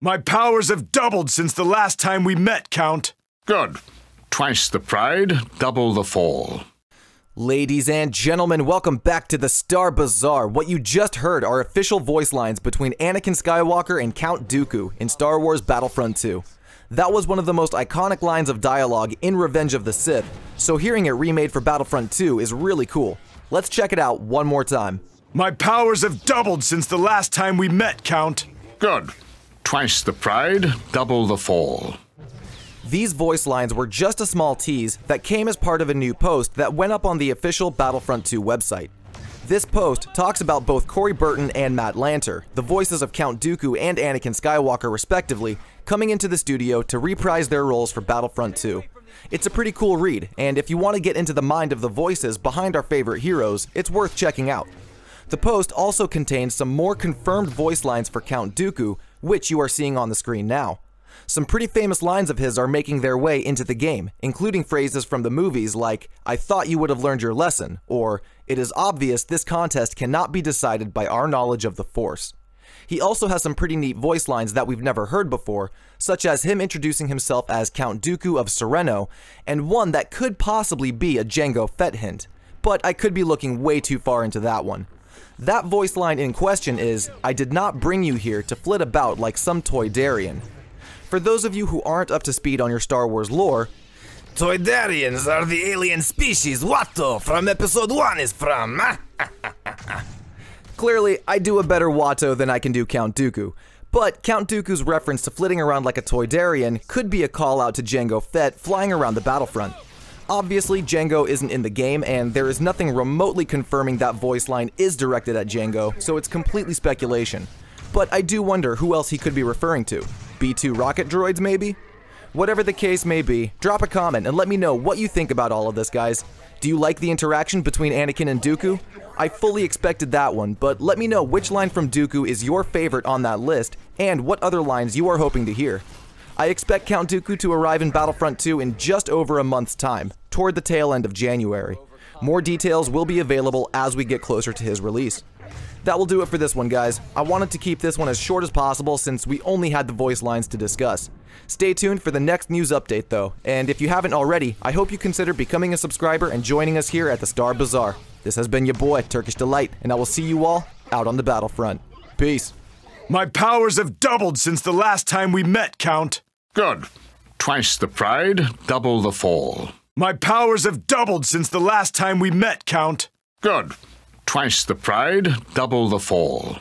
My powers have doubled since the last time we met, Count. Good. Twice the pride, double the fall. Ladies and gentlemen, welcome back to the Star Bazaar. What you just heard are official voice lines between Anakin Skywalker and Count Dooku in Star Wars Battlefront 2. That was one of the most iconic lines of dialogue in Revenge of the Sith, so hearing it remade for Battlefront 2 is really cool. Let's check it out one more time. My powers have doubled since the last time we met, Count. Good. Twice the pride, double the fall. These voice lines were just a small tease that came as part of a new post that went up on the official Battlefront 2 website. This post talks about both Corey Burton and Matt Lanter, the voices of Count Dooku and Anakin Skywalker respectively, coming into the studio to reprise their roles for Battlefront 2. It's a pretty cool read, and if you want to get into the mind of the voices behind our favorite heroes, it's worth checking out. The post also contains some more confirmed voice lines for Count Dooku, which you are seeing on the screen now. Some pretty famous lines of his are making their way into the game, including phrases from the movies like, "I thought you would have learned your lesson," or, "It is obvious this contest cannot be decided by our knowledge of the Force." He also has some pretty neat voice lines that we've never heard before, such as him introducing himself as Count Dooku of Sereno, and one that could possibly be a Jango Fett hint, but I could be looking way too far into that one. That voice line in question is, "I did not bring you here to flit about like some Toydarian." For those of you who aren't up to speed on your Star Wars lore, Toydarians are the alien species Watto from episode 1 is from. Clearly, I do a better Watto than I can do Count Dooku, but Count Dooku's reference to flitting around like a Toydarian could be a call out to Jango Fett flying around the battlefront. Obviously, Jango isn't in the game, and there is nothing remotely confirming that voice line is directed at Jango, so it's completely speculation. But I do wonder who else he could be referring to. B-2 rocket droids, maybe? Whatever the case may be, drop a comment and let me know what you think about all of this, guys. Do you like the interaction between Anakin and Dooku? I fully expected that one, but let me know which line from Dooku is your favorite on that list, and what other lines you are hoping to hear. I expect Count Dooku to arrive in Battlefront 2 in just over a month's time, toward the tail end of January. More details will be available as we get closer to his release. That will do it for this one, guys. I wanted to keep this one as short as possible since we only had the voice lines to discuss. Stay tuned for the next news update though, and if you haven't already, I hope you consider becoming a subscriber and joining us here at the Star Bazaar. This has been your boy, Turkish Delight, and I will see you all out on the battlefront. Peace. My powers have doubled since the last time we met, Count. Good. Twice the pride, double the fall. My powers have doubled since the last time we met, Count. Good. Twice the pride, double the fall.